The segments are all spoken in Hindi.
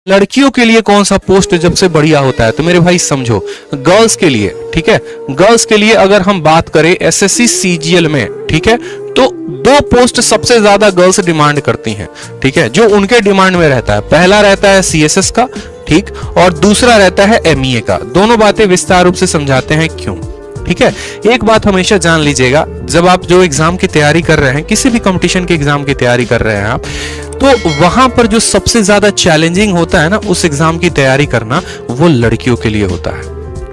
लड़कियों के लिए कौन सा पोस्ट जब से बढ़िया होता है? तो मेरे भाई समझो, गर्ल्स के लिए, ठीक है, गर्ल्स के लिए अगर हम बात करें एसएससी सीजीएल में, ठीक है, तो दो पोस्ट सबसे ज्यादा गर्ल्स डिमांड करती हैं, ठीक है, जो उनके डिमांड में रहता है। पहला रहता है सीएसएस का, ठीक, और दूसरा रहता है एमईए का। दोनों बातें विस्तार रूप से समझाते हैं क्यों, ठीक है। एक बात हमेशा जान लीजिएगा, जब आप जो एग्जाम की तैयारी कर रहे हैं, किसी भी कंपटीशन के एग्जाम की तैयारी कर रहे हैं आप, तो वहां पर जो सबसे ज्यादा चैलेंजिंग होता है ना उस एग्जाम की तैयारी करना, वो लड़कियों के लिए होता है,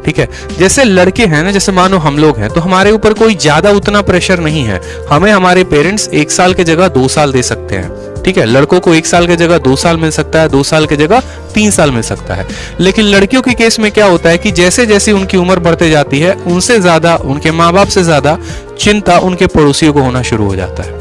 ठीक है। जैसे लड़के हैं ना, जैसे मानो हम लोग हैं, तो हमारे ऊपर कोई ज्यादा उतना प्रेशर नहीं है। हमें हमारे पेरेंट्स 1 साल की जगह 2 साल दे सकते हैं, ठीक है। लड़कों को 1 साल की जगह 2 साल मिल सकता है, 2 साल की जगह 3 साल मिल सकता है। लेकिन लड़कियों के केस में क्या होता है कि जैसे जैसे उनकी उम्र बढ़ते जाती है, उनसे ज्यादा, उनके माँ बाप से ज्यादा चिंता उनके पड़ोसियों को होना शुरू हो जाता है,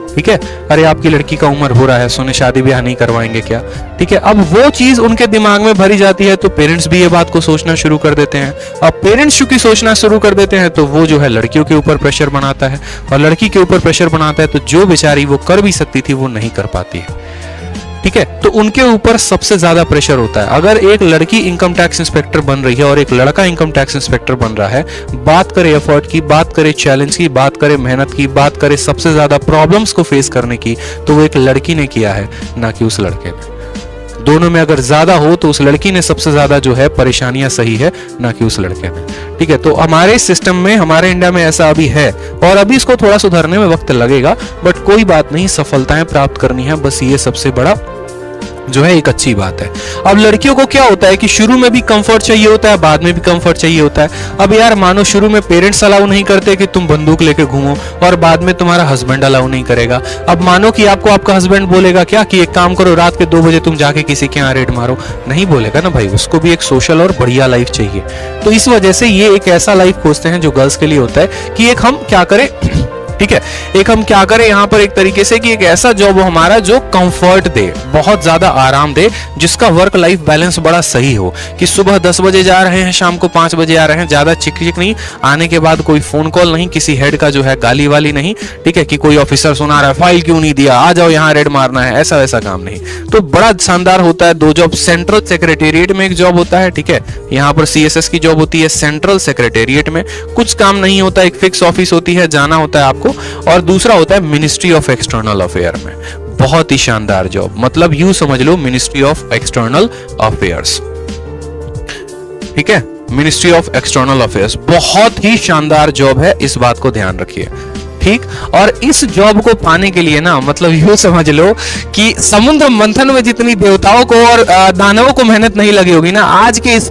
ठीक है। अरे आपकी लड़की का उम्र हो रहा है, सोने शादी ब्याह नहीं करवाएंगे क्या, ठीक है। अब वो चीज उनके दिमाग में भरी जाती है, तो पेरेंट्स भी ये बात को सोचना शुरू कर देते हैं। अब पेरेंट्स चूंकि सोचना शुरू कर देते हैं, तो वो जो है लड़कियों के ऊपर प्रेशर बनाता है, और लड़की के ऊपर प्रेशर बनाता है, तो जो बेचारी वो कर भी सकती थी वो नहीं कर पाती है, ठीक है। तो उनके ऊपर सबसे ज्यादा प्रेशर होता है। अगर एक लड़की इनकम टैक्स इंस्पेक्टर बन रही है और एक लड़का इनकम टैक्स इंस्पेक्टर बन रहा है, बात करें एफर्ट की, बात करें चैलेंज की, बात करें मेहनत की, बात करें सबसे ज्यादा प्रॉब्लम्स को फेस करने की, तो वो एक लड़की ने किया है, ना कि उस लड़के ने। दोनों में अगर ज्यादा हो तो उस लड़की ने सबसे ज्यादा जो है परेशानियां सही है, ना कि उस लड़के ने, ठीक है। तो हमारे सिस्टम में, हमारे इंडिया में ऐसा अभी है, और अभी इसको थोड़ा सुधारने में वक्त लगेगा, बट कोई बात नहीं, सफलताएं प्राप्त करनी है, बस ये सबसे बड़ा जो है एक अच्छी बात है। अब लड़कियों को क्या होता है कि शुरू में भी कंफर्ट चाहिए होता है, बाद में भी कंफर्ट चाहिए होता है। अब यार मानो शुरू में पेरेंट्स अलाउ नहीं करते कि तुम बंदूक लेके घूमो, और बाद में तुम्हारा हस्बैंड अलाउ नहीं करेगा। अब मानो कि आपको आपका हस्बैंड बोलेगा क्या कि एक काम करो, रात के 2 बजे तुम जाके किसी के यहाँ रेड मारो, नहीं बोलेगा ना भाई, उसको भी एक सोशल और बढ़िया लाइफ चाहिए। तो इस वजह से ये एक ऐसा लाइफ खोजते हैं जो गर्ल्स के लिए होता है कि एक हम क्या करें, ठीक है, एक हम क्या करें यहाँ पर एक तरीके से कि एक ऐसा जॉब हो हमारा जो कंफर्ट दे, बहुत ज्यादा आराम दे, जिसका वर्क लाइफ बैलेंस बड़ा सही हो, कि सुबह 10 बजे जा रहे हैं, शाम को 5 बजे आ रहे हैं, ज्यादा चिक नहीं, आने के बाद कोई फोन कॉल नहीं, किसी हेड का जो है गाली वाली नहीं, ठीक है, कि कोई ऑफिसर सुना रहा है फाइल क्यों नहीं दिया, आ जाओ यहाँ रेड मारना है, ऐसा वैसा काम नहीं। तो बड़ा शानदार होता है। 2 जॉब, सेंट्रल सेक्रेटेरिएट में एक जॉब होता है, ठीक है, यहाँ पर सीएसएस की जॉब होती है सेंट्रल सेक्रेटेरिएट में, कुछ काम नहीं होता, एक फिक्स ऑफिस होती है, जाना होता है आपको, और दूसरा होता है मिनिस्ट्री ऑफ एक्सटर्नल अफेयर में, बहुत ही शानदार जॉब, मतलब यूं समझ लो मिनिस्ट्री ऑफ एक्सटर्नल अफेयर्स, ठीक है, मिनिस्ट्री ऑफ एक्सटर्नल अफेयर्स बहुत ही शानदार जॉब है, इस बात को ध्यान रखिए, ठीक। और इस जॉब को पाने के लिए ना, मतलब यूं समझ लो कि समुद्र मंथन में जितनी देवताओं को और दानवों को मेहनत नहीं लगी होगी ना, आज के इस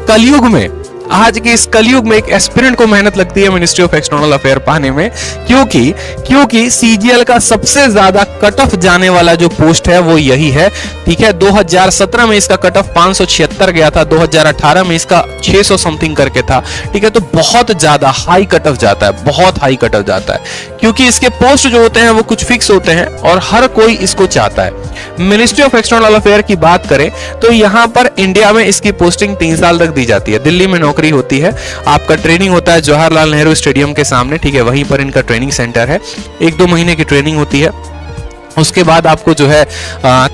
कलयुग में एक एस्पिरेंट को मेहनत लगती है मिनिस्ट्री ऑफ एक्सटर्नल अफेयर पाने में, क्योंकि सीजीएल का सबसे ज्यादा कट ऑफ जाने वाला जो पोस्ट है वो यही है, ठीक है। 2017 में इसका कट ऑफ 576 गया था, 2018 में इसका 600 समथिंग करके था, ठीक है। तो बहुत ज्यादा हाई कट ऑफ जाता है, बहुत हाई कट ऑफ जाता है, क्योंकि इसके पोस्ट जो होते हैं वो कुछ फिक्स होते हैं और हर कोई इसको चाहता है। मिनिस्ट्री ऑफ एक्सटर्नल अफेयर की बात करें तो यहां पर इंडिया में इसकी पोस्टिंग 3 साल तक दी जाती है। दिल्ली में नौकरी होती है, आपका ट्रेनिंग होता है जवाहरलाल नेहरू स्टेडियम के सामने, ठीक है, वहीं पर इनका ट्रेनिंग सेंटर है। 1-2 महीने की ट्रेनिंग होती है, उसके बाद आपको जो है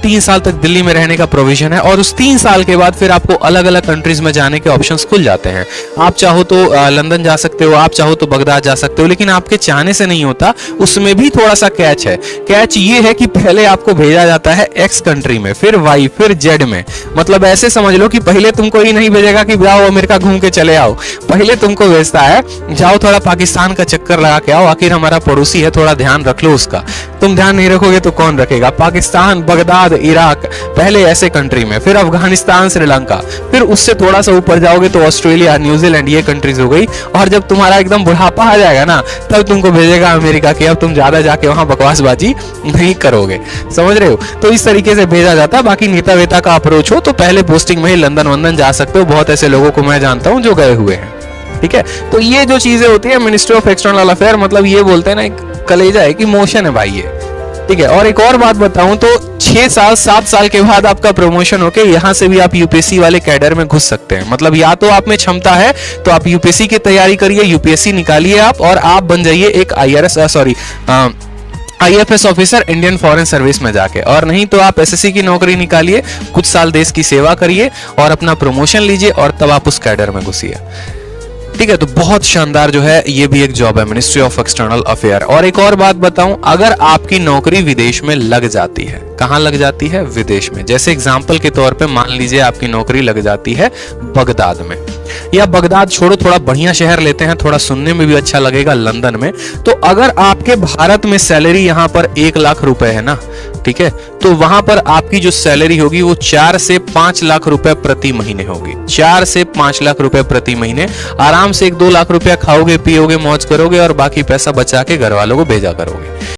3 साल तक दिल्ली में रहने का प्रोविजन है, और उस 3 साल के बाद फिर आपको अलग अलग कंट्रीज में जाने के ऑप्शंस खुल जाते हैं। आप चाहो तो लंदन जा सकते हो, आप चाहो तो बगदाद जा सकते हो, लेकिन आपके चाहने से नहीं होता, उसमें भी थोड़ा सा कैच है। कैच ये है कि पहले आपको भेजा जाता है एक्स कंट्री में, फिर वाई, फिर जेड में। मतलब ऐसे समझ लो कि पहले तुमको ही नहीं भेजेगा कि जाओ अमेरिका घूम के चले आओ, पहले तुमको भेजता है जाओ थोड़ा पाकिस्तान का चक्कर लगा के आओ, आखिर हमारा पड़ोसी है, थोड़ा ध्यान रख लो उसका। तुम ध्यान नहीं रखोगे तो कौन रखेगा? पाकिस्तान, बगदाद, इराक, पहले ऐसे कंट्री में, फिर अफगानिस्तान, श्रीलंका, फिर उससे थोड़ा सा ऊपर जाओगे तो ऑस्ट्रेलिया, न्यूजीलैंड, ये कंट्रीज हो गई। और जब तुम्हारा एकदम बुढ़ापा आ जाएगा ना, तब तुमको भेजेगा अमेरिका के, अब तुम ज्यादा जाके वहां बकवासबाजी नहीं करोगे, समझ रहे हो? तो इस तरीके से भेजा जाता है। बाकी नेता वेता का अप्रोच हो तो पहले पोस्टिंग में ही लंदन वंदन जा सकते हो, बहुत ऐसे लोगों को मैं जानता हूं जो गए हुए हैं, ठीक है। तो ये जो चीजें होती है मिनिस्ट्री ऑफ एक्सटर्नल अफेयर, मतलब ये बोलते हैं ना, एक कलेजा है कि मोशन है भाई ये, ठीक है। और एक और बात बताऊं तो 6 साल 7 साल के बाद आपका प्रमोशन होके यहाँ से भी आप यूपीएससी वाले कैडर में घुस सकते हैं। मतलब या तो आप में क्षमता है तो आप यूपीएससी की तैयारी करिए, यूपीएससी निकालिए आप, और आप बन जाइए एक IFS officer Indian foreign service में जाके, और नहीं तो आप SSC की नौकरी निकालिए, कुछ साल देश की सेवा करिए और अपना प्रमोशन लीजिए और तब आप उस कैडर में घुसिए। ठीक है, तो बहुत शानदार जो है ये भी एक जॉब है, मिनिस्ट्री ऑफ एक्सटर्नल अफेयर। और एक और बात बताऊं, अगर आपकी नौकरी विदेश में लग जाती है, कहां लग जाती है? विदेश में। जैसे एग्जांपल के तौर पे मान लीजिए आपकी नौकरी लग जाती है बगदाद में, या बगदाद छोड़ो, थोड़ा बढ़िया शहर लेते हैं, थोड़ा सुनने में भी अच्छा लगेगा, लंदन में। तो अगर आपके भारत में सैलरी यहां पर 1 लाख रुपए है ना, ठीक है, तो वहां पर आपकी जो सैलरी होगी वो 4 से 5 लाख रुपए प्रति महीने होगी। 4 से 5 लाख रुपए प्रति महीने। आराम से 1-2 लाख रुपया खाओगे, पियोगे, मौज करोगे और बाकी पैसा बचा के घर वालों को भेजा करोगे।